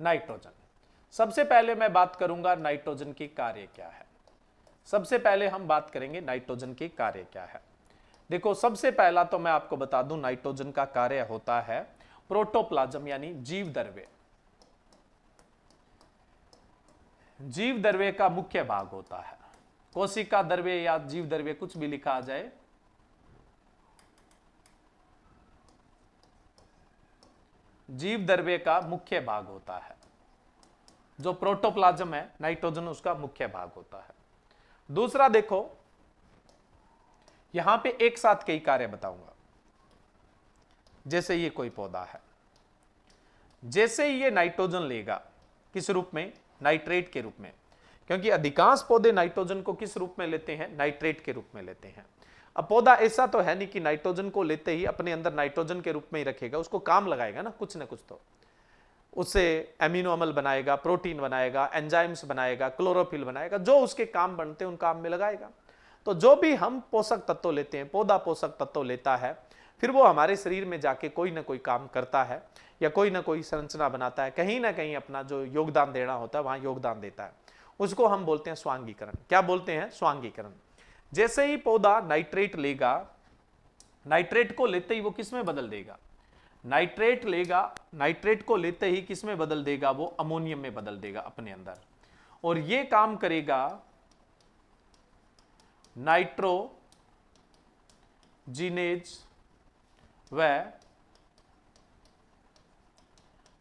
Nitrogen. सबसे पहले मैं बात करूंगा नाइट्रोजन के कार्य क्या है। सबसे पहले हम बात करेंगे नाइट्रोजन के कार्य क्या है। देखो, सबसे पहला तो मैं आपको बता दूं, नाइट्रोजन का कार्य होता है प्रोटोप्लाज्म यानी जीव द्रव्य। जीव द्रव्य का मुख्य भाग होता है। कोशिका द्रव्य या जीव द्रव्य कुछ भी लिखा आ जाए, जीव द्रव्य का मुख्य भाग होता है। जो प्रोटोप्लाज्म है नाइट्रोजन उसका मुख्य भाग होता है। दूसरा देखो, यहां पे एक साथ कई कार्य बताऊंगा। जैसे ये कोई पौधा है, जैसे ये नाइट्रोजन लेगा, किस रूप में? नाइट्रेट के रूप में, क्योंकि अधिकांश पौधे नाइट्रोजन को किस रूप में लेते हैं? नाइट्रेट के रूप में लेते हैं। अब पौधा ऐसा तो है नहीं कि नाइट्रोजन को लेते ही अपने अंदर नाइट्रोजन के रूप में ही रखेगा, उसको काम लगाएगा ना कुछ तो। उससे एमिनो अम्ल बनाएगा, प्रोटीन बनाएगा, एंजाइम्स बनाएगा, क्लोरोफिल बनाएगा, जो उसके काम बनते हैं उन काम में लगाएगा। तो जो भी हम पोषक तत्व लेते हैं, पौधा पोषक तत्व लेता है, फिर वो हमारे शरीर में जाके कोई ना कोई काम करता है या कोई ना कोई संरचना बनाता है, कहीं ना कहीं अपना जो योगदान देना होता है वहां योगदान देता है। उसको हम बोलते हैं स्वांगीकरण। क्या बोलते हैं? स्वांगीकरण। जैसे ही पौधा नाइट्रेट लेगा, नाइट्रेट को लेते ही वो किस में बदल देगा? नाइट्रेट लेगा, नाइट्रेट को लेते ही किस में बदल देगा? वो अमोनियम में बदल देगा अपने अंदर। और ये काम करेगा नाइट्रोजिनेज व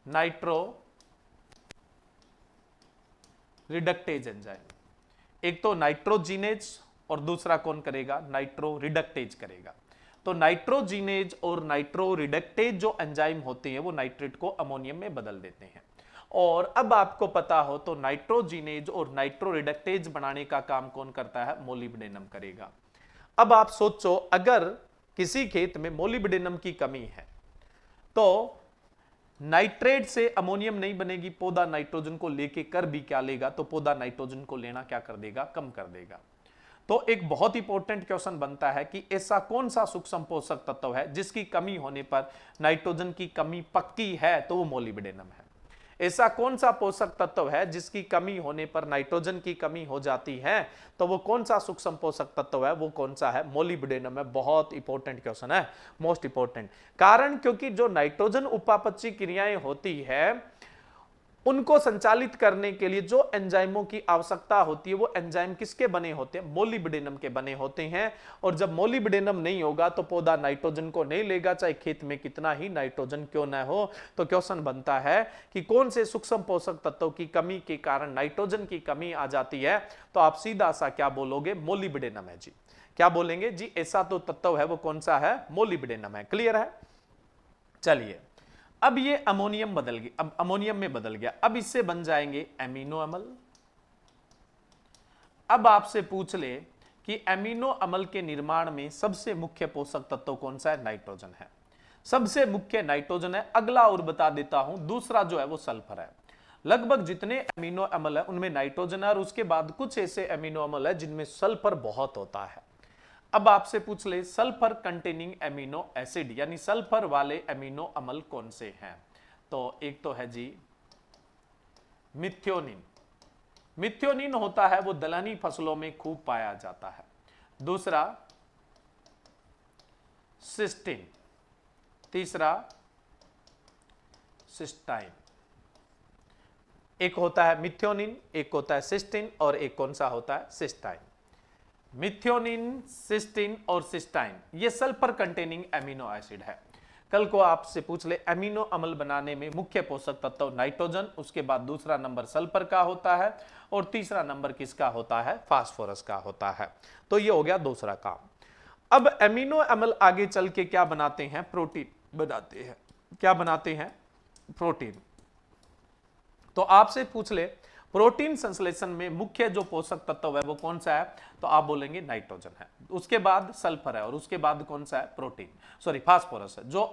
नाइट्रो रिडक्टेज एंजाइम। एक तो नाइट्रोजिनेज और दूसरा कौन करेगा? नाइट्रो रिडक्टेज करेगा। तो नाइट्रोजिनेज और नाइट्रो रिडक्टेज जो एंजाइम होते हैं वो नाइट्रेट को अमोनियम में बदल देते हैं। और अब आपको पता हो तो नाइट्रोजिनेज और नाइट्रो रिडक्टेज बनाने का काम कौन करता है? मोलिब्डेनम करेगा। अब आप सोचो, अगर किसी खेत में मोलिब्डेनम की कमी है तो नाइट्रेट से अमोनियम नहीं बनेगी, पौधा नाइट्रोजन को लेके कर भी क्या लेगा? तो पौधा नाइट्रोजन को लेना क्या कर देगा? कम कर देगा। तो एक बहुत इंपॉर्टेंट क्वेश्चन बनता है कि ऐसा कौन सा सूक्ष्म पोषक तत्व है जिसकी कमी होने पर नाइट्रोजन की कमी पक्की है? तो वो मोलिब्डेनम है। ऐसा कौन सा पोषक तत्व है जिसकी कमी होने पर नाइट्रोजन की कमी हो जाती है? तो वो कौन सा सूक्ष्म पोषक तत्व है? वो कौन सा है? मोलिब्डेनम है। बहुत इंपॉर्टेंट क्वेश्चन है, मोस्ट इंपॉर्टेंट। कारण क्योंकि जो नाइट्रोजन उपापचयी क्रियाएं होती है उनको संचालित करने के लिए जो एंजाइमों की आवश्यकता होती है वो एंजाइम किसके बने होते हैं? मोलिब्डेनम के बने होते हैं। और जब मोलिब्डेनम नहीं होगा तो पौधा नाइट्रोजन को नहीं लेगा, चाहे खेत में कितना ही नाइट्रोजन क्यों न हो। तो क्वेश्चन बनता है कि कौन से सूक्ष्म पोषक तत्वों की कमी के कारण नाइट्रोजन की कमी आ जाती है? तो आप सीधा सा क्या बोलोगे? मोलिब्डेनम है जी। क्या बोलेंगे जी? ऐसा तो तत्व है, वो कौन सा है? मोलिब्डेनम है। क्लियर है? चलिए, अब ये अमोनियम बदल गया, अब अमोनियम में बदल गया, अब इससे बन जाएंगे एमिनो अम्ल। अब आपसे पूछ ले कि एमिनो अम्ल के निर्माण में सबसे मुख्य पोषक तत्व कौन सा है? नाइट्रोजन है। सबसे मुख्य नाइट्रोजन है। अगला और बता देता हूं, दूसरा जो है वो सल्फर है। लगभग जितने एमिनो अम्ल है उनमें नाइट्रोजन है और उसके बाद कुछ ऐसे एमिनो अम्ल है जिनमें सल्फर बहुत होता है। अब आपसे पूछ ले सल्फर कंटेनिंग एमिनो एसिड यानी सल्फर वाले एमिनो अम्ल कौन से हैं? तो एक तो है जी मिथ्योनिन। मिथ्योनिन होता है वो दलहनी फसलों में खूब पाया जाता है। दूसरा सिस्टीन, तीसरा सिस्टाइन। एक होता है मिथ्योनिन, एक होता है सिस्टीन और एक कौन सा होता है? सिस्टाइन। मिथ्योनिन, सिस्टीन और सिस्टाइन ये सल्फर कंटेनिंग एमिनो एसिड है। कल को आपसे पूछ ले एमिनो अम्ल बनाने में मुख्य पोषक तत्व नाइट्रोजन, उसके बाद दूसरा नंबर सल्फर का होता है और तीसरा नंबर किसका होता है? फास्फोरस का होता है। तो ये हो गया दूसरा काम। अब एमिनो अम्ल आगे चल के क्या बनाते हैं? प्रोटीन बनाते हैं। क्या बनाते हैं? प्रोटीन। तो आपसे पूछ ले प्रोटीन संश्लेषण में मुख्य जो पोषक तत्व है वो कौन सा है? तो आप बोलेंगे नाइट्रोजन है, उसके बाद सल्फर है और उसके बाद कौन सा है? प्रोटीन, सॉरी फास्फोरस है, जो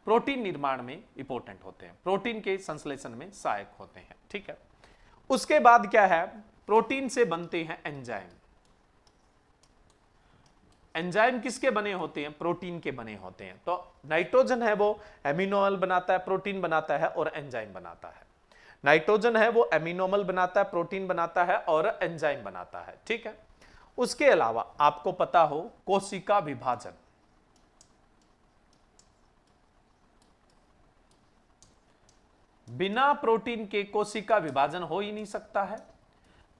प्रोटीन निर्माण में इंपॉर्टेंट होते हैं, प्रोटीन के संश्लेषण में सहायक होते हैं। ठीक है। उसके बाद क्या है? प्रोटीन से बनते हैं एंजाइम। एंजाइम किसके बने होते हैं? प्रोटीन के बने होते हैं। तो नाइट्रोजन है वो एमिनो अम्ल बनाता है, प्रोटीन बनाता है और एंजाइम बनाता है। नाइट्रोजन है वो अमीनो अम्ल बनाता है, प्रोटीन बनाता है और एंजाइम बनाता है, ठीक है। उसके अलावा आपको पता हो कोशिका विभाजन, बिना प्रोटीन के कोशिका विभाजन हो ही नहीं सकता है।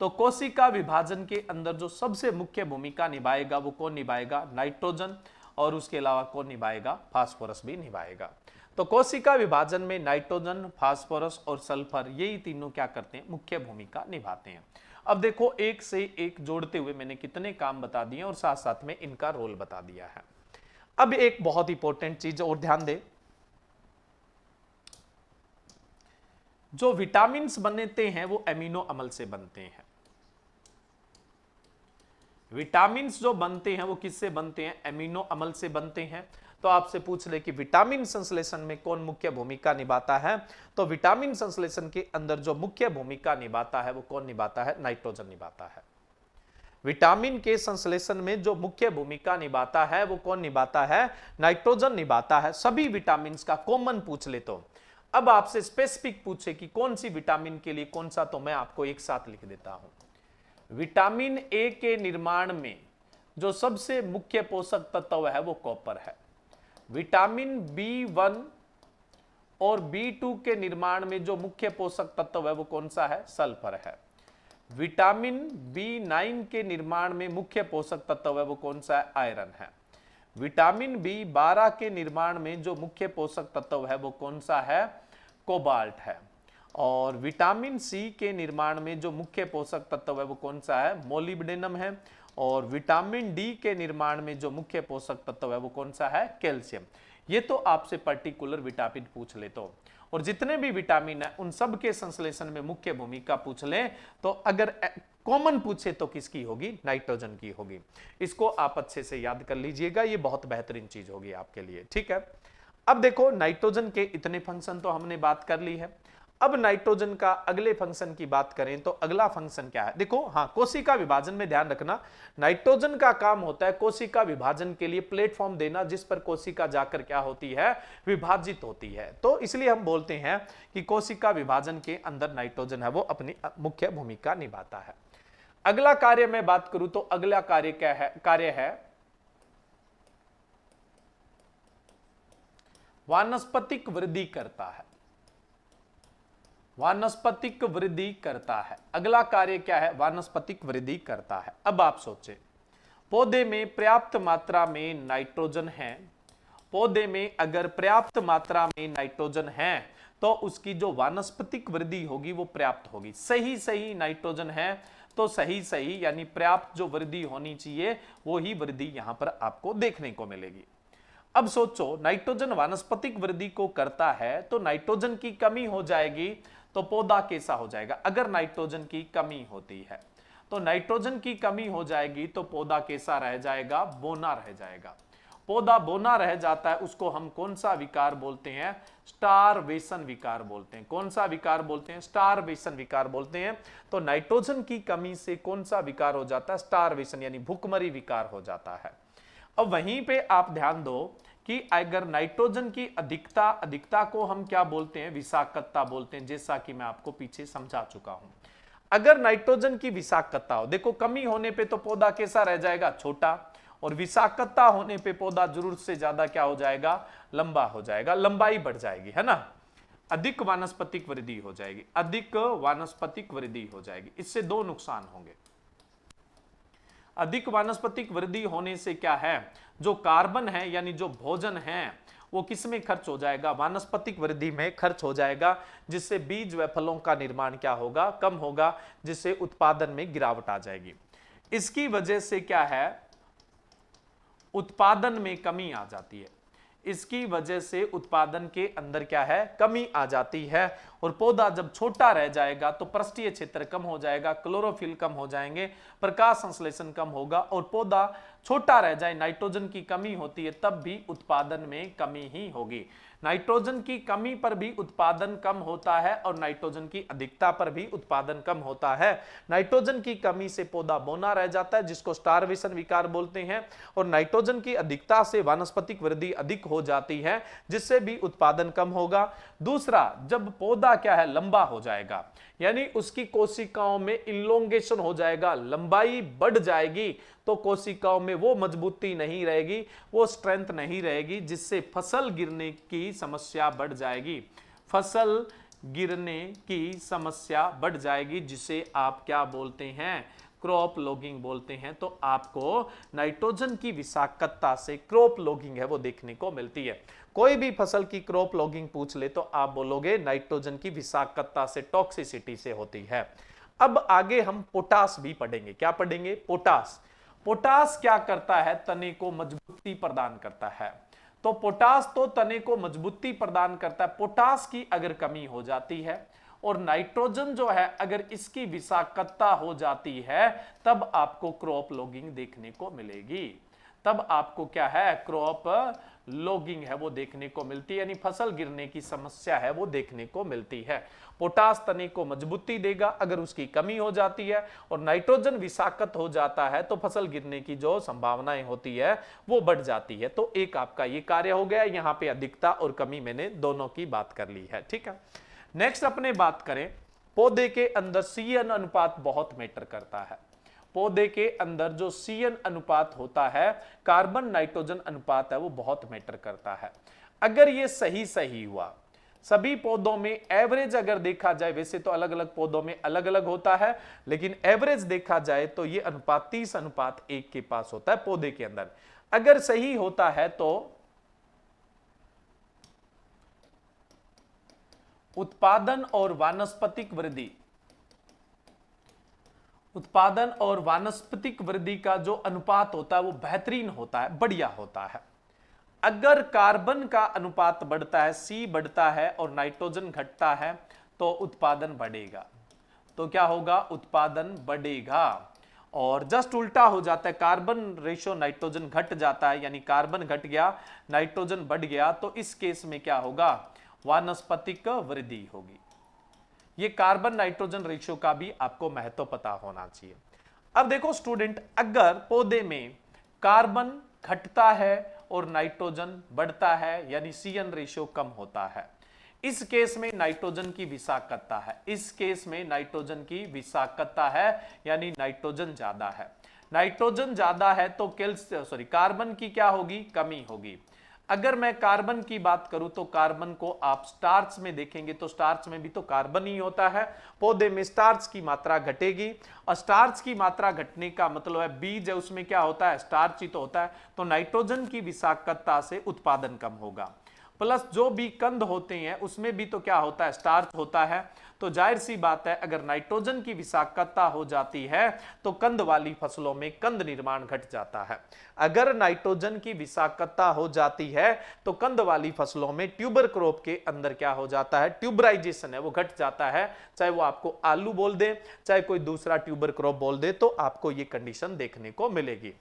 तो कोशिका विभाजन के अंदर जो सबसे मुख्य भूमिका निभाएगा वो कौन निभाएगा? नाइट्रोजन, और उसके अलावा कौन निभाएगा? फास्फोरस भी निभाएगा। तो कोशिका विभाजन में नाइट्रोजन, फास्फोरस और सल्फर, यही तीनों क्या करते हैं? मुख्य भूमिका निभाते हैं। अब देखो एक से एक जोड़ते हुए मैंने कितने काम बता दिए और साथ साथ में इनका रोल बता दिया है। अब एक बहुत इंपॉर्टेंट चीज और ध्यान दे, जो विटामिन्स बनते हैं वो एमिनो अम्ल से बनते हैं। विटामिन्स जो बनते हैं वो किससे बनते हैं? एमिनो अम्ल से बनते हैं। तो आपसे पूछ ले कि विटामिन संश्लेषण में कौन मुख्य भूमिका निभाता है? तो विटामिन संश्लेषण के अंदर जो मुख्य भूमिका निभाता है वो कौन निभाता है? नाइट्रोजन निभाता है। विटामिन के संश्लेषण में जो मुख्य भूमिका निभाता है वो कौन निभाता है? नाइट्रोजन निभाता है। सभी विटामिन का कॉमन पूछ ले तो। अब आपसे स्पेसिफिक पूछे कि कौन सी विटामिन के लिए कौन सा, तो मैं आपको एक साथ लिख देता हूं। विटामिन ए के निर्माण में जो सबसे मुख्य पोषक तत्व है वो कॉपर है। विटामिन बी1 और बी2 के निर्माण में जो मुख्य पोषक तत्व है वो कौन सा है? सल्फर है। विटामिन बी9 के निर्माण में मुख्य पोषक तत्व है वो कौन सा है? आयरन है। विटामिन बी12 के निर्माण में जो मुख्य पोषक तत्व है वो कौन सा है? कोबाल्ट है। और विटामिन सी के निर्माण में जो मुख्य पोषक तत्व है वो कौन सा है? मोलिब्डेनम है। और विटामिन डी के निर्माण में जो मुख्य पोषक तत्व है वो कौन सा है? कैल्शियम। ये तो आपसे पर्टिकुलर विटामिन पूछ ले तो, और जितने भी विटामिन है उन सब के संश्लेषण में मुख्य भूमिका पूछ ले तो अगर कॉमन पूछे तो किसकी होगी? नाइट्रोजन की होगी। इसको आप अच्छे से याद कर लीजिएगा, ये बहुत बेहतरीन चीज होगी आपके लिए, ठीक है। अब देखो नाइट्रोजन के इतने फंक्शन तो हमने बात कर ली है। अब नाइट्रोजन का अगले फंक्शन की बात करें तो अगला फंक्शन क्या है? देखो हाँ, कोशिका विभाजन में ध्यान रखना, नाइट्रोजन का काम होता है कोशिका विभाजन के लिए प्लेटफॉर्म देना जिस पर कोशिका जाकर क्या होती है? विभाजित होती है। तो इसलिए हम बोलते हैं कि कोशिका विभाजन के अंदर नाइट्रोजन है वो अपनी मुख्य भूमिका निभाता है। अगला कार्य मैं बात करूं तो अगला कार्य क्या है? कार्य है वानस्पतिक वृद्धि करता है। वानस्पतिक वृद्धि करता है। अगला कार्य क्या है? वानस्पतिक वृद्धि करता है। अब आप सोचें, पौधे में पर्याप्त मात्रा में नाइट्रोजन है, पौधे में अगर पर्याप्त मात्रा में नाइट्रोजन है तो उसकी जो वानस्पतिक वृद्धि होगी वो पर्याप्त होगी। सही सही नाइट्रोजन है तो सही सही यानी पर्याप्त जो वृद्धि होनी चाहिए वो ही वृद्धि यहां पर आपको देखने को मिलेगी। अब सोचो, नाइट्रोजन वानस्पतिक वृद्धि को करता है तो नाइट्रोजन की कमी हो जाएगी तो पौधा कैसा हो जाएगा? अगर नाइट्रोजन की कमी होती है तो नाइट्रोजन की कमी हो जाएगी तो पौधा कैसा रह जाएगा? बोना रह जाएगा। पौधा बोना रह जाता है, उसको हम कौन सा विकार बोलते हैं? स्टारवेशन विकार बोलते हैं। कौन सा विकार बोलते हैं? स्टारवेशन विकार बोलते हैं। तो नाइट्रोजन की कमी से कौन सा विकार हो जाता है? स्टारवेशन यानी भूखमरी विकार हो जाता है। अब वहीं पे आप ध्यान दो कि अगर नाइट्रोजन की अधिकता को हम क्या बोलते हैं? विषाक्तता बोलते हैं, जैसा कि मैं आपको पीछे समझा चुका हूं। अगर नाइट्रोजन की विषाक्तता हो, देखो कमी होने पे तो पौधा कैसा रह जाएगा? छोटा, और विषाक्तता होने पे पौधा जरूरत से ज्यादा क्या हो जाएगा? लंबा हो जाएगा, लंबाई बढ़ जाएगी, है ना। अधिक वानस्पतिक वृद्धि हो जाएगी, अधिक वानस्पतिक वृद्धि हो जाएगी। इससे दो नुकसान होंगे। अधिक वानस्पतिक वृद्धि होने से क्या है? जो कार्बन है यानी जो भोजन है वो किस में खर्च हो जाएगा? वानस्पतिक वृद्धि में खर्च हो जाएगा, जिससे बीज व फलों का निर्माण क्या होगा? कम होगा, जिससे उत्पादन में गिरावट आ जाएगी। इसकी वजह से क्या है? उत्पादन में कमी आ जाती है। इसकी वजह से उत्पादन के अंदर क्या है? कमी आ जाती है। और पौधा जब छोटा रह जाएगा तो पृष्ठीय क्षेत्र कम हो जाएगा, क्लोरोफिल कम हो जाएंगे, प्रकाश संश्लेषण कम होगा, और पौधा छोटा रह जाए, नाइट्रोजन की कमी होती है, तब भी उत्पादन में कमी ही होगी। नाइट्रोजन की कमी पर भी उत्पादन कम होता है और नाइट्रोजन की अधिकता पर भी उत्पादन कम होता है। नाइट्रोजन की कमी से पौधा बौना रह जाता है जिसको स्टारवेशन विकार बोलते हैं, और नाइट्रोजन की अधिकता से वानस्पतिक वृद्धि अधिक हो जाती है जिससे भी उत्पादन कम होगा। दूसरा, जब पौधा क्या है लंबा हो जाएगा, यानी उसकी कोशिकाओं में इलोंगेशन हो जाएगा, लंबाई बढ़ जाएगी, तो कोशिकाओं में वो मजबूती नहीं रहेगी, वो स्ट्रेंथ नहीं रहेगी, जिससे फसल गिरने की समस्या बढ़ जाएगी। फसल गिरने की समस्या बढ़ जाएगी जिसे आप क्या बोलते हैं, क्रॉप लॉगिंग बोलते हैं। तो आपको नाइट्रोजन की विषाक्तता से क्रॉप लॉगिंग है वो देखने को मिलती है। कोई भी फसल की क्रॉप लॉगिंग पूछ ले तो आप बोलोगे नाइट्रोजन की विषाक्तता से, टॉक्सिसिटी से होती है। अब आगे हम पोटास भी पढ़ेंगे। क्या पढ़ेंगे? पोटास। पोटास क्या करता है? तने को मजबूती प्रदान करता है। तो पोटास तो तने को मजबूती प्रदान करता है। पोटास की अगर कमी हो जाती है और नाइट्रोजन जो है अगर इसकी विषाक्तता हो जाती है, तब आपको क्रॉप लॉगिंग देखने को मिलेगी। तब आपको क्या है, क्रॉप लॉगिंग है वो देखने को मिलती है, यानी फसल गिरने की समस्या है वो देखने को मिलती है। पोटास तने को मजबूती देगा अगर उसकी कमी हो जाती है, और नाइट्रोजन विषाक्त हो जाता है तो फसल गिरने की जो संभावनाएं होती है वो बढ़ जाती है। तो एक आपका ये कार्य हो गया। यहाँ पे अधिकता और कमी मैंने दोनों की बात कर ली है। ठीक है, नेक्स्ट अपने बात करें, पौधे के अंदर CN अनुपात बहुत मैटर करता है। पौधे के अंदर जो CN अनुपात होता है, कार्बन नाइट्रोजन अनुपात है, वो बहुत मैटर करता है। अगर ये सही सही हुआ, सभी पौधों में एवरेज अगर देखा जाए, वैसे तो अलग अलग पौधों में अलग अलग होता है, लेकिन एवरेज देखा जाए तो ये अनुपात 30:1 के पास होता है पौधे के अंदर। अगर सही होता है तो उत्पादन और वानस्पतिक वृद्धि, उत्पादन और वानस्पतिक वृद्धि का जो अनुपात होता है वो बेहतरीन होता है, बढ़िया होता है। अगर कार्बन का अनुपात बढ़ता है, C बढ़ता है और नाइट्रोजन घटता है तो उत्पादन बढ़ेगा। तो क्या होगा? उत्पादन बढ़ेगा। और जस्ट उल्टा हो जाता है, कार्बन रेशियो नाइट्रोजन घट जाता है, यानी कार्बन घट गया, नाइट्रोजन बढ़ गया, तो इस केस में क्या होगा? वानस्पतिक वृद्धि होगी। ये कार्बन नाइट्रोजन रेशियो का भी आपको महत्व पता होना चाहिए। अब देखो स्टूडेंट, अगर पौधे में कार्बन घटता है और नाइट्रोजन बढ़ता है, यानी CN रेशियो कम होता है, इस केस में नाइट्रोजन की विषाक्तता है। इस केस में नाइट्रोजन की विषाक्तता है, यानी नाइट्रोजन ज्यादा है। नाइट्रोजन ज्यादा है तो कार्बन की क्या होगी? कमी होगी। अगर मैं कार्बन की बात करूं तो कार्बन को आप स्टार्च में देखेंगे तो स्टार्च में भी तो कार्बन ही होता है। पौधे में स्टार्च की मात्रा घटेगी, और स्टार्च की मात्रा घटने का मतलब है बीज है उसमें क्या होता है? स्टार्च ही तो होता है। तो नाइट्रोजन की विषाक्तता से उत्पादन कम होगा। प्लस जो भी कंद होते हैं उसमें भी तो क्या होता है? स्टार्च होता है। तो जाहिर सी बात है, अगर नाइट्रोजन की विषाक्तता हो जाती है तो कंद वाली फसलों में कंद निर्माण घट जाता है। अगर नाइट्रोजन की विषाक्तता हो जाती है तो कंद वाली फसलों में ट्यूबर क्रॉप के अंदर क्या हो जाता है? ट्यूबराइजेशन है वो घट जाता है। चाहे वो आपको आलू बोल दे, चाहे कोई दूसरा ट्यूबर क्रॉप बोल दे, तो आपको ये कंडीशन देखने को मिलेगी।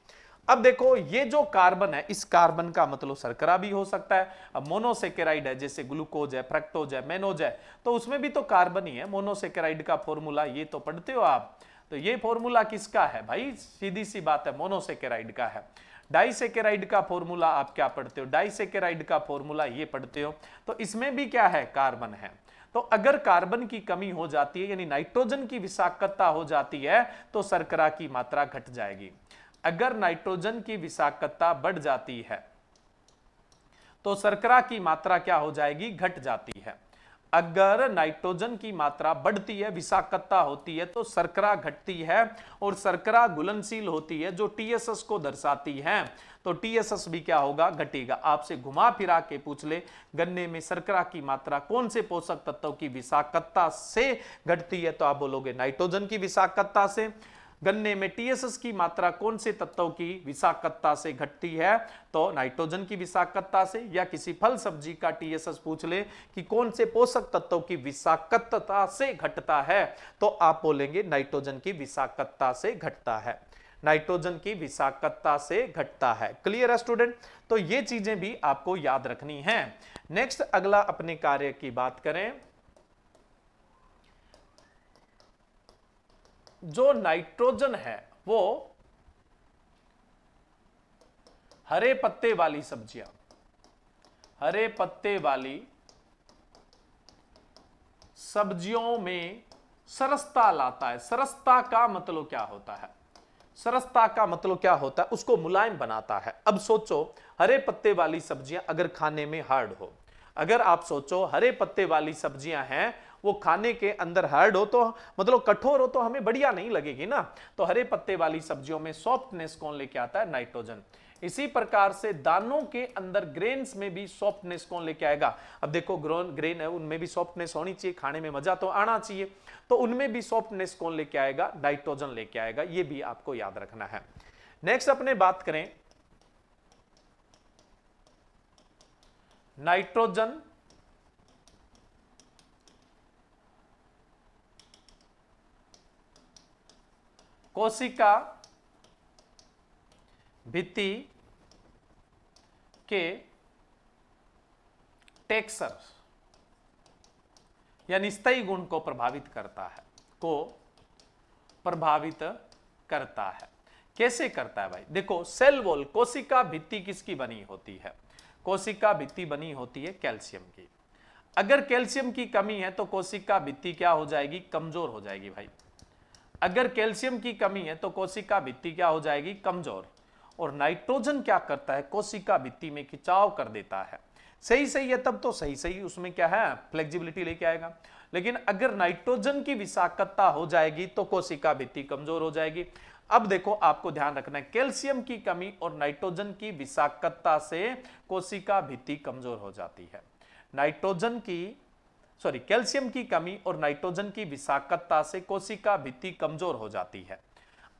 अब देखो, ये जो कार्बन है, इस कार्बन का मतलब शर्करा भी हो सकता है। अब मोनोसेकेराइड है, जैसे ग्लूकोज है, फ्रक्टोज है, मेनोज है, तो उसमें भी तो कार्बन ही है। मोनोसेकेराइड का फॉर्मूला ये तो पढ़ते हो आप। तो ये फॉर्मूला किसका है भाई? सीधी सी बात है, मोनोसेकेराइड का है। डाइसेकेराइड का फॉर्मूला आप क्या पढ़ते हो? डाइसेकेराइड का फॉर्मूला ये पढ़ते हो। तो इसमें भी क्या है? कार्बन है। तो अगर कार्बन की कमी हो जाती है, यानी नाइट्रोजन की विषाक्तता हो जाती है, तो शर्करा की मात्रा घट जाएगी। अगर नाइट्रोजन की विषाक्तता बढ़ जाती है तो शर्करा की मात्रा क्या हो जाएगी? घट जाती है। अगर नाइट्रोजन की मात्रा बढ़ती है, विषाक्तता होती है, तो शर्करा घटती है, और शर्करा घुलनशील होती है जो TSS को दर्शाती है। तो TSS भी क्या होगा? घटेगा। आपसे घुमा फिरा के पूछ ले, गन्ने में शर्करा की मात्रा कौन से पोषक तत्वों की विषाक्तता से घटती है, तो आप बोलोगे नाइट्रोजन की विषाक्तता से। गन्ने में TSS की मात्रा कौन से तत्वों की विषाक्तता से घटती है, तो नाइट्रोजन की विषाक्तता से। या किसी फल सब्जी का TSS पूछ ले कि कौन से पोषक तत्वों की विषाक्तता से घटता है, तो आप बोलेंगे नाइट्रोजन की विषाक्तता से घटता है। नाइट्रोजन की विषाक्तता से घटता है। क्लियर है स्टूडेंट? तो ये चीजें भी आपको याद रखनी है। नेक्स्ट अगला अपने कार्य की बात करें। जो नाइट्रोजन है वो हरे पत्ते वाली सब्जियां, हरे पत्ते वाली सब्जियों में सरसता लाता है। सरसता का मतलब क्या होता है? सरसता का मतलब क्या होता है? उसको मुलायम बनाता है। अब सोचो हरे पत्ते वाली सब्जियां अगर खाने में हार्ड हो, अगर आप सोचो हरे पत्ते वाली सब्जियां हैं वो खाने के अंदर हार्ड हो तो मतलब कठोर हो तो हमें बढ़िया नहीं लगेगी ना। तो हरे पत्ते वाली सब्जियों में सॉफ्टनेस कौन लेके आता है? नाइट्रोजन। इसी प्रकार से दानों के अंदर ग्रेन्स में भी सॉफ्टनेस कौन लेके आएगा? अब देखो ग्रेन है उनमें भी सॉफ्टनेस होनी चाहिए, खाने में मजा तो आना चाहिए, तो उनमें भी सॉफ्टनेस कौन लेके आएगा? नाइट्रोजन लेके आएगा। ये भी आपको याद रखना है। नेक्स्ट अपने बात करें नाइट्रोजन कोशिका भित्ति के टेक्सचर यानी स्थायी गुण को प्रभावित करता है, को प्रभावित करता है। कैसे करता है भाई? देखो सेल वॉल, कोशिका भित्ति किसकी बनी होती है? कोशिका भित्ति बनी होती है कैल्शियम की। अगर कैल्शियम की कमी है तो कोशिका भित्ति क्या हो जाएगी? कमजोर हो जाएगी भाई। अगर कैल्शियम की कमी है तो कोशिका भित्ति क्या हो जाएगी? कमजोर। और नाइट्रोजन क्या करता है? कोशिका भित्ति में खिंचाव कर देता है। सही सही है तब तो सही सही उसमें क्या है? फ्लेक्सिबिलिटी लेके आएगा। लेकिन अगर नाइट्रोजन की विषाक्तता हो जाएगी तो कोशिका भित्ति कमजोर हो जाएगी। अब देखो आपको ध्यान रखना है, कैल्शियम की कमी और नाइट्रोजन की विषाक्तता से कोशिका भित्ति कमजोर हो जाती है। कैल्शियम की कमी और नाइट्रोजन की विषाक्तता से कोशिका भित्ति कमजोर हो जाती है।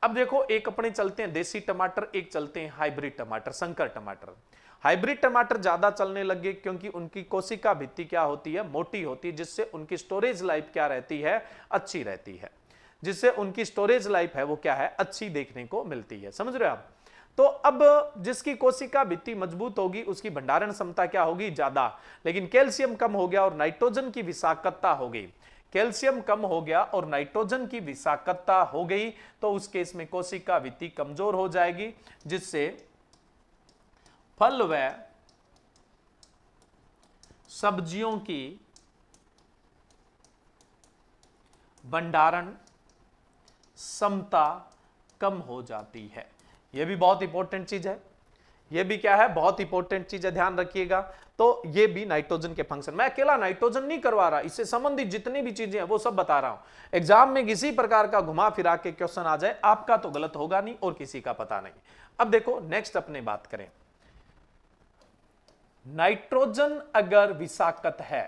अब देखो एक अपने चलते हैं देसी टमाटर, एक चलते हैं हाइब्रिड टमाटर, संकर टमाटर। हाइब्रिड टमाटर ज्यादा चलने लगे क्योंकि उनकी कोशिका भित्ति क्या होती है? मोटी होती है, जिससे उनकी स्टोरेज लाइफ क्या रहती है? अच्छी रहती है। जिससे उनकी स्टोरेज लाइफ है वो क्या है? अच्छी देखने को मिलती है। समझ रहे हो आप? तो अब जिसकी कोशिका भित्ति मजबूत होगी उसकी भंडारण क्षमता क्या होगी? ज्यादा। लेकिन कैल्शियम कम हो गया और नाइट्रोजन की विषाक्तता हो गई, कैल्शियम कम हो गया और नाइट्रोजन की विषाक्तता हो गई तो उस केस में कोशिका भित्ति कमजोर हो जाएगी, जिससे फल व सब्जियों की भंडारण क्षमता कम हो जाती है। यह भी बहुत इंपॉर्टेंट चीज है। यह भी क्या है? बहुत इंपॉर्टेंट चीज है, ध्यान रखिएगा। तो ये भी नाइट्रोजन के फंक्शन। मैं अकेला नाइट्रोजन नहीं करवा रहा, इससे संबंधित जितनी भी चीजें हैं वो सब बता रहा हूं। एग्जाम में किसी प्रकार का घुमा फिरा के क्वेश्चन आ जाए, आपका तो गलत होगा नहीं और किसी का पता नहीं। अब देखो नेक्स्ट अपने बात करें, नाइट्रोजन अगर विषाक्त है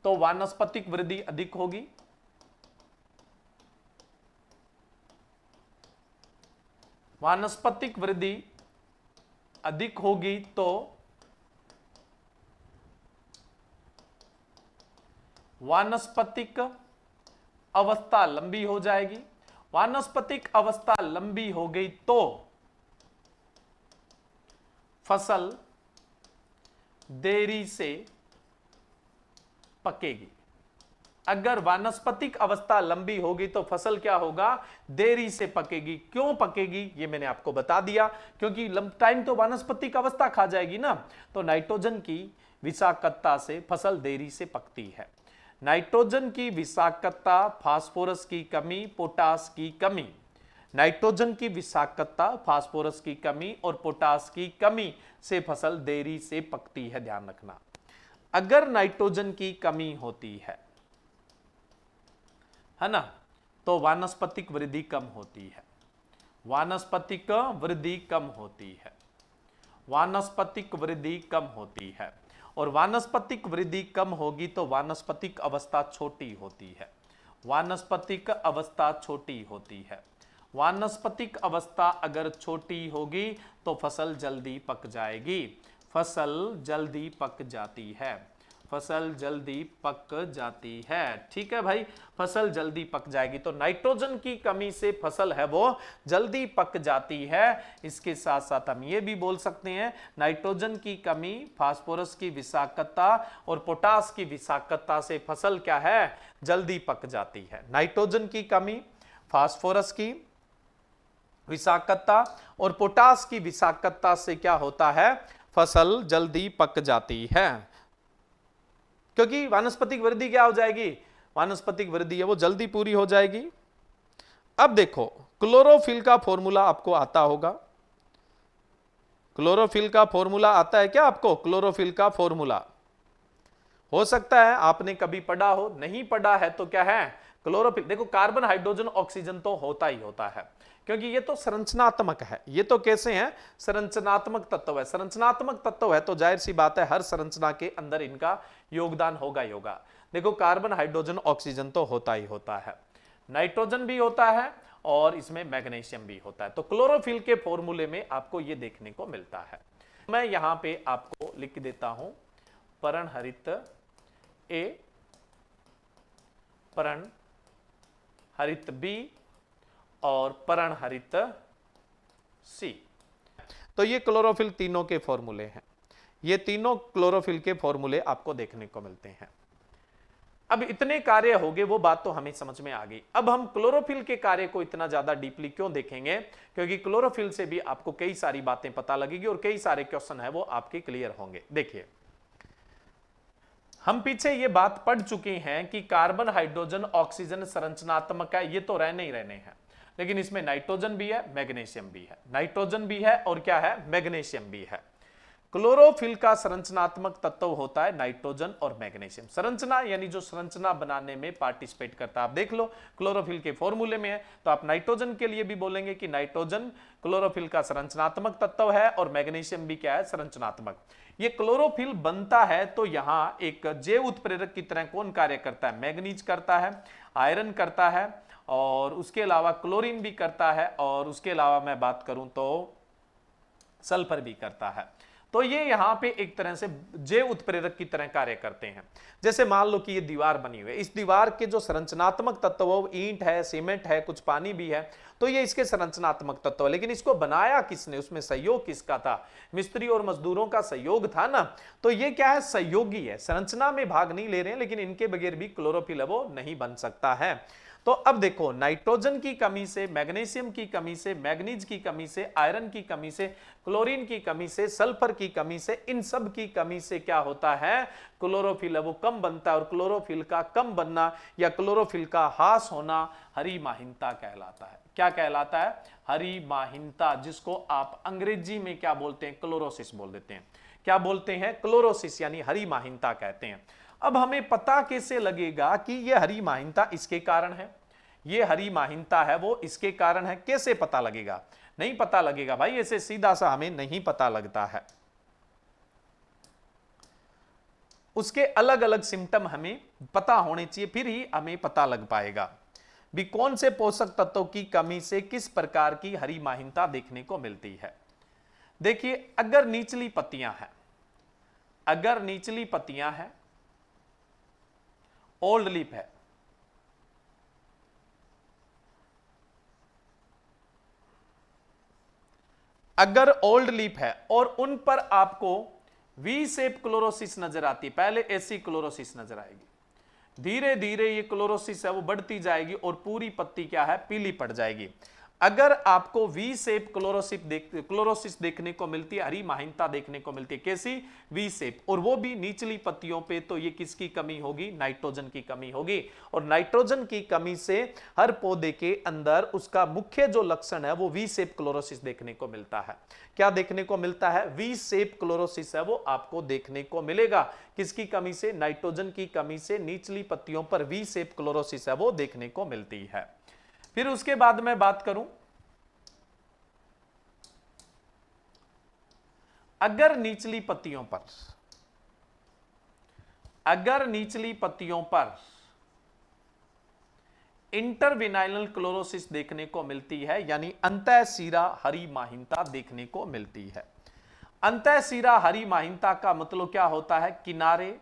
तो वानस्पतिक वृद्धि अधिक होगी, वानस्पतिक वृद्धि अधिक होगी तो वानस्पतिक अवस्था लंबी हो जाएगी। वानस्पतिक अवस्था लंबी हो गई तो फसल देरी से पकेगी। अगर वानस्पतिक अवस्था लंबी होगी तो फसल क्या होगा? देरी से पकेगी। क्यों पकेगी ये मैंने आपको बता दिया, क्योंकि टाइम तो वानस्पतिक अवस्था खा जाएगी ना। तो नाइट्रोजन की विषाक्तता से फसल देरी से पकती है। नाइट्रोजन की विषाक्तता, फास्फोरस की कमी, पोटास की कमी। नाइट्रोजन की विषाक्तता, फास्फोरस की कमी और पोटास की कमी से फसल देरी से पकती है। ध्यान रखना, अगर नाइट्रोजन की कमी होती है ना, तो वानस्पतिक वृद्धि कम होती है। वानस्पतिक वृद्धि कम होती है। वानस्पतिक वृद्धि कम होती है और वानस्पतिक वृद्धि कम होगी तो वानस्पतिक अवस्था छोटी होती है। वानस्पतिक अवस्था छोटी होती है। वानस्पतिक अवस्था अगर छोटी होगी तो फसल जल्दी पक जाएगी। फसल जल्दी पक जाती है। फसल जल्दी पक जाती है। ठीक है भाई, फसल जल्दी पक जाएगी, तो नाइट्रोजन की कमी से फसल है वो जल्दी पक जाती है। इसके साथ साथ हम ये भी बोल सकते हैं नाइट्रोजन की कमी, फास्फोरस की विषाक्तता और पोटास की विषाक्तता से फसल क्या है, जल्दी पक जाती है। नाइट्रोजन की कमी, फास्फोरस की विषाक्तता और पोटास की विषाक्तता से क्या होता है, फसल जल्दी पक जाती है, क्योंकि वानस्पतिक वृद्धि क्या हो जाएगी, वानस्पतिक वृद्धि है वो जल्दी पूरी हो जाएगी। अब देखो क्लोरोफिल का फॉर्मूला आपको आता होगा, क्लोरोफिल का फॉर्मूला आता है क्या आपको, क्लोरोफिल का फॉर्मूला हो सकता है आपने कभी पढ़ा हो, नहीं पढ़ा है तो क्या है, क्लोरोफिल देखो कार्बन हाइड्रोजन ऑक्सीजन तो होता ही होता है, क्योंकि ये तो संरचनात्मक है, ये तो कैसे हैं, संरचनात्मक तत्व है। संरचनात्मक तत्व है तो जाहिर सी बात है हर संरचना के अंदर इनका योगदान होगा ही होगा। देखो कार्बन हाइड्रोजन ऑक्सीजन तो होता ही होता है, नाइट्रोजन भी होता है और इसमें मैग्नीशियम भी होता है। तो क्लोरोफिल के फॉर्मूले में आपको ये देखने को मिलता है। मैं यहां पे आपको लिख देता हूं पर्णहरित ए, पर्णहरित बी और पर्णहरित सी। तो ये क्लोरोफिल तीनों के फॉर्मूले हैं, ये तीनों क्लोरोफिल के फॉर्मूले आपको देखने को मिलते हैं। अब इतने कार्य हो गए, वो बात तो हमें समझ में आ गई। अब हम क्लोरोफिल के कार्य को इतना ज्यादा डीपली क्यों देखेंगे, क्योंकि क्लोरोफिल से भी आपको कई सारी बातें पता लगेगी और कई सारे क्वेश्चन है वो आपके क्लियर होंगे। देखिए हम पीछे ये बात पढ़ चुके हैं कि कार्बन हाइड्रोजन ऑक्सीजन संरचनात्मक है, ये तो रहने ही रहने हैं, लेकिन इसमें नाइट्रोजन भी है, मैग्नीशियम भी है, नाइट्रोजन भी है और क्या है, मैग्नीशियम भी है। क्लोरोफिल का संरचनात्मक तत्व होता है नाइट्रोजन और मैग्नीशियम। संरचना यानी जो संरचना बनाने में पार्टिसिपेट करता है, आप देख लो क्लोरोफिल के फॉर्मूले में है, तो आप नाइट्रोजन के लिए भी बोलेंगे कि नाइट्रोजन क्लोरोफिल का संरचनात्मक तत्व है और मैग्नीशियम भी क्या है, संरचनात्मक। ये क्लोरोफिल बनता है तो यहां एक जैव उत्प्रेरक की तरह कौन कार्य करता है, मैग्नीज करता है, आयरन करता है और उसके अलावा क्लोरीन भी करता है और उसके अलावा मैं बात करूं तो सल्फर भी करता है। तो ये यहां पे एक तरह से जैव उत्प्रेरक की तरह कार्य करते हैं। जैसे मान लो कि ये दीवार बनी हुई है, इस दीवार के जो संरचनात्मक तत्व वो ईंट है, सीमेंट है, कुछ पानी भी है, तो ये इसके संरचनात्मक तत्व है। लेकिन इसको बनाया किसने, उसमें सहयोग किसका था, मिस्त्री और मजदूरों का सहयोग था ना। तो ये क्या है, सहयोगी है, संरचना में भाग नहीं ले रहे हैं, लेकिन इनके बगैर भी क्लोरोफिल वो नहीं बन सकता है। तो अब देखो नाइट्रोजन की कमी से, मैग्नीशियम की कमी से, मैग्नीज की कमी से, आयरन की कमी से, क्लोरीन की कमी से, सल्फर की कमी से, इन सब की कमी से क्या होता है, क्लोरोफिल वो कम बनता है। और क्लोरोफिल का कम बनना या क्लोरोफिल का ह्रास होना हरिमाहीनता कहलाता है। क्या कहलाता है, हरिमाहीनता, जिसको आप अंग्रेजी में क्या बोलते हैं, क्लोरोसिस बोल देते हैं। क्या बोलते हैं, क्लोरोसिस, यानी हरिमाहीनता कहते हैं। अब हमें पता कैसे लगेगा कि यह हरिमाहीनता इसके कारण है, ये हरिमाहीनता है वो इसके कारण है, कैसे पता लगेगा, नहीं पता लगेगा भाई, ऐसे सीधा सा हमें नहीं पता लगता है। उसके अलग अलग सिम्टम हमें पता होने चाहिए, फिर ही हमें पता लग पाएगा भी कौन से पोषक तत्वों की कमी से किस प्रकार की हरिमाहीनता देखने को मिलती है। देखिए अगर निचली पत्तियां हैं, अगर निचली पत्तियां हैं, ओल्ड लीफ है, अगर ओल्ड लीफ है और उन पर आपको वी शेप क्लोरोसिस नजर आती है, पहले ऐसी क्लोरोसिस नजर आएगी, धीरे धीरे ये क्लोरोसिस है वो बढ़ती जाएगी और पूरी पत्ती क्या है, पीली पड़ जाएगी। अगर आपको वी शेप क्लोरोसिस देखने को मिलती है, हरिमाहीनता देखने को मिलती है, कैसी, वी शेप, और वो भी निचली पत्तियों पे, तो ये किसकी कमी होगी, नाइट्रोजन की कमी होगी। और नाइट्रोजन की कमी से हर पौधे के अंदर उसका मुख्य जो लक्षण है वो वी शेप क्लोरोसिस देखने को मिलता है। क्या देखने को मिलता है, वी शेप क्लोरोसिस है वो आपको देखने को मिलेगा। किसकी कमी से, नाइट्रोजन की कमी से निचली पत्तियों पर वी शेप क्लोरोसिस है वो देखने को मिलती है। फिर उसके बाद मैं बात करूं, अगर निचली पत्तियों पर, अगर निचली पत्तियों पर इंटरविनाइलल क्लोरोसिस देखने को मिलती है, यानी अंतःशिरा हरिमाहीनता देखने को मिलती है। अंतःशिरा हरिमाहीनता का मतलब क्या होता है, किनारे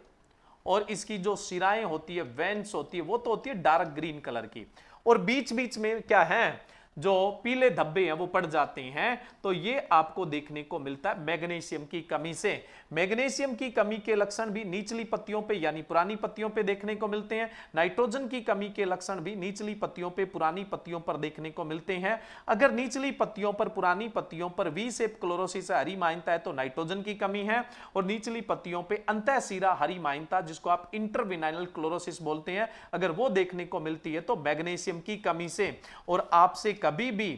और इसकी जो शिराएं होती है, वेंस होती है, वो तो होती है डार्क ग्रीन कलर की, और बीच बीच में क्या है, जो पीले धब्बे हैं वो पड़ जाते हैं। तो ये आपको देखने को मिलता है मैग्नीशियम की कमी से। मैग्नीशियम की कमी के लक्षण भी निचली पत्तियों पे यानी पुरानी पत्तियों पे देखने को मिलते हैं। नाइट्रोजन की कमी के लक्षण भी निचली पत्तियों पे, पुरानी पत्तियों पर देखने को मिलते हैं। अगर निचली पत्तियों पर, पुरानी पत्तियों पर वी शेप क्लोरोसिस हरी माइनता है तो नाइट्रोजन की कमी है, और निचली पत्तियों पे अंतःशिरा हरी माइनता, जिसको आप इंटरविनाइनल क्लोरोसिस बोलते हैं, अगर वो देखने को मिलती है तो मैग्नीशियम की कमी से। और आपसे कभी भी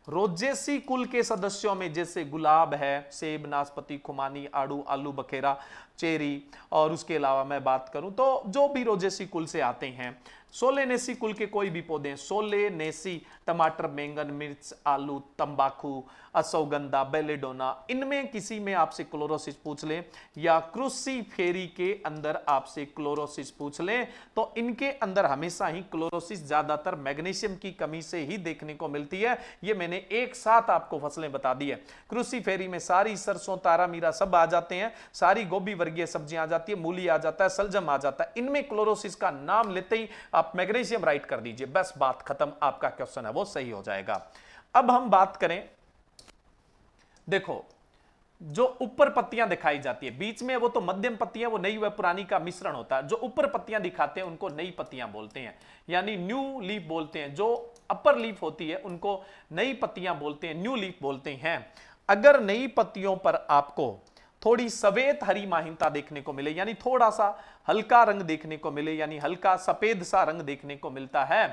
रोजेसी कुल के सदस्यों में, जैसे गुलाब है, सेब, नाशपाती, खुमानी, आड़ू, आलू बखेरा, चेरी, और उसके अलावा मैं बात करूं तो जो भी रोजेसी कुल से आते हैं, सोलेनेसी कुल के कोई भी पौधे, सोलेनेसी, टमाटर, बैंगन, मिर्च, आलू, तंबाकू, अश्वगंधा, बेलेडोना, इनमें किसी में आपसे क्लोरोसिस पूछ ले, या क्रूसीफेरी के अंदर आपसे क्लोरोसिस पूछ ले, तो इनके अंदर हमेशा ही क्लोरोसिस ज्यादातर मैग्नीशियम की कमी से ही देखने को मिलती है। ये मैंने एक साथ आपको फसलें बता दी है। क्रूसीफेरी में सारी सरसों, तारा मीरा सब आ जाते हैं, सारी गोभी वर्गीय सब्जियां आ जाती है, मूली आ जाता है, सलजम आ जाता है। इनमें क्लोरोसिस का नाम लेते ही आप मैग्नीशियम राइट कर दीजिए, बस बात खत्म, आपका क्वेश्चन है वो सही हो जाएगा। अब हम बात करें, देखो जो ऊपर पत्तियां दिखाई जाती है, बीच में वो तो मध्यम पत्तियां, वो नई व पुरानी का मिश्रण होता है। जो ऊपर पत्तियां दिखाते हैं उनको नई पत्तियां बोलते हैं, यानी न्यू लीफ बोलते हैं। जो अपर लीफ होती है उनको नई पत्तियां बोलते हैं, न्यू लीफ बोलते हैं। अगर नई पत्तियों पर आपको थोड़ी सफेद हरी माहिनता देखने को मिले, यानी थोड़ा सा हल्का रंग देखने को मिले, यानी हल्का सफेद सा रंग देखने को मिलता है,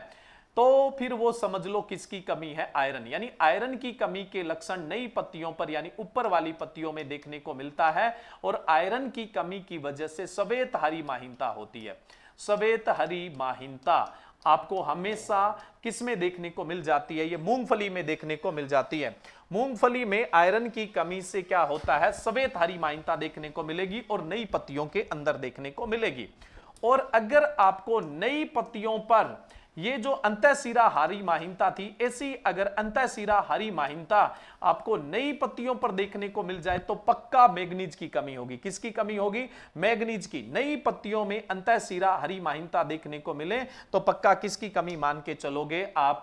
तो फिर वो समझ लो किसकी कमी है, आयरन। यानी आयरन की कमी के लक्षण नई पत्तियों पर यानी ऊपर वाली पत्तियों में देखने को मिलता है, और आयरन की कमी की वजह से सफेद हरी माहिनता होती है। सफेद हरी माहिनता आपको हमेशा किस में देखने को मिल जाती है, ये मूंगफली में देखने को मिल जाती है। मूंगफली में आयरन की कमी से क्या होता है, सफेद हरी माहिनता देखने को मिलेगी और नई पत्तियों के अंदर देखने को मिलेगी। और अगर आपको नई पत्तियों पर ये जो अंतःशिरा हरी माहिनता थी, ऐसी अगर अंतःशिरा हरी माहिनता आपको नई पत्तियों पर देखने को मिल जाए तो पक्का मैग्नीज की कमी होगी। किसकी कमी होगी, मैग्नीज की। नई पत्तियों में अंतःशिरा हरी माहिनता देखने को मिले तो पक्का किसकी कमी मान के चलोगे आप,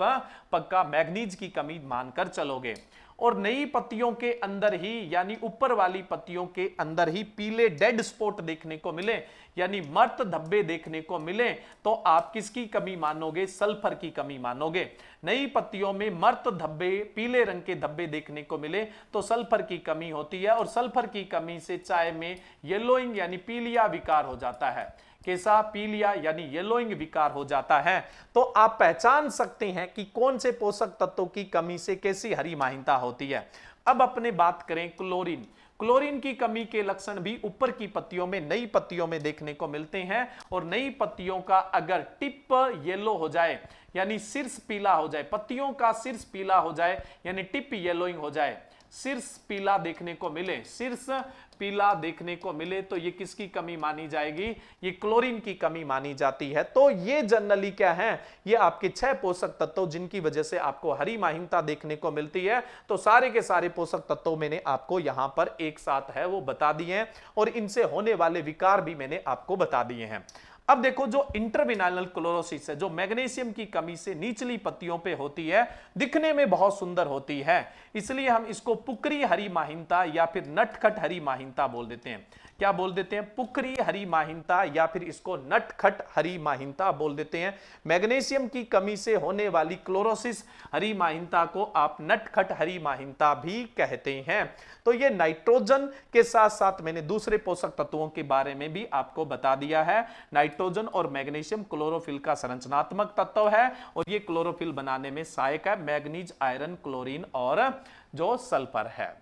पक्का मैग्नीज की कमी मानकर चलोगे। और नई पत्तियों के अंदर ही यानी ऊपर वाली पत्तियों के अंदर ही पीले डेड स्पॉट देखने को मिले, यानी मर्त धब्बे देखने को मिले, तो आप किसकी कमी मानोगे, सल्फर की कमी मानोगे। नई पत्तियों में मर्त धब्बे, पीले रंग के धब्बे देखने को मिले तो सल्फर की कमी होती है, और सल्फर की कमी से चाय में येलोइंग यानी पीलिया विकार हो जाता है। कैसा, पीलिया यानी येलोइंग विकार हो जाता है। तो आप पहचान सकते हैं कि कौन से पोषक तत्वों की कमी से कैसी हरी माहिनता होती है। अब अपने बात करें क्लोरीन। क्लोरीन की कमी के लक्षण भी ऊपर की पत्तियों में, नई पत्तियों में देखने को मिलते हैं। और नई पत्तियों का अगर टिप येलो हो जाए यानी शीर्ष पीला हो जाए, पत्तियों का शीर्ष पीला हो जाए यानी टिप येलोइंग हो जाए, शीर्ष पीला देखने को मिले, शीर्ष पीला देखने को मिले, तो ये किसकी कमी मानी जाएगी, ये क्लोरीन की कमी मानी जाती है। तो ये जनरली क्या है, ये आपके 6 पोषक तत्व जिनकी वजह से आपको हरी माहिनता देखने को मिलती है। तो सारे के सारे पोषक तत्व मैंने आपको यहां पर एक साथ है वो बता दिए हैं, और इनसे होने वाले विकार भी मैंने आपको बता दिए हैं। अब देखो जो इंटरविनाइनल क्लोरोसिस है, जो मैग्नीशियम की कमी से निचली पत्तियों पे होती है, दिखने में बहुत सुंदर होती है, इसलिए हम इसको पुकरी हरी माहिनता या फिर नटखट हरी माहिनता बोल देते हैं। क्या बोल देते हैं, पुकरी हरी माहिनता या फिर इसको नटखट हरी माहिनता बोल देते हैं। मैग्नीशियम की कमी से होने वाली क्लोरोसिस हरी माहिनता को आप नटखट हरी माहिनता भी कहते हैं। तो ये नाइट्रोजन के साथ साथ मैंने दूसरे पोषक तत्वों के बारे में भी आपको बता दिया है। नाइट्रोजन और मैग्नीशियम क्लोरोफिल का संरचनात्मक तत्व है, और ये क्लोरोफिल बनाने में सहायक है। मैग्नीज, आयरन, क्लोरीन और जो सल्फर है।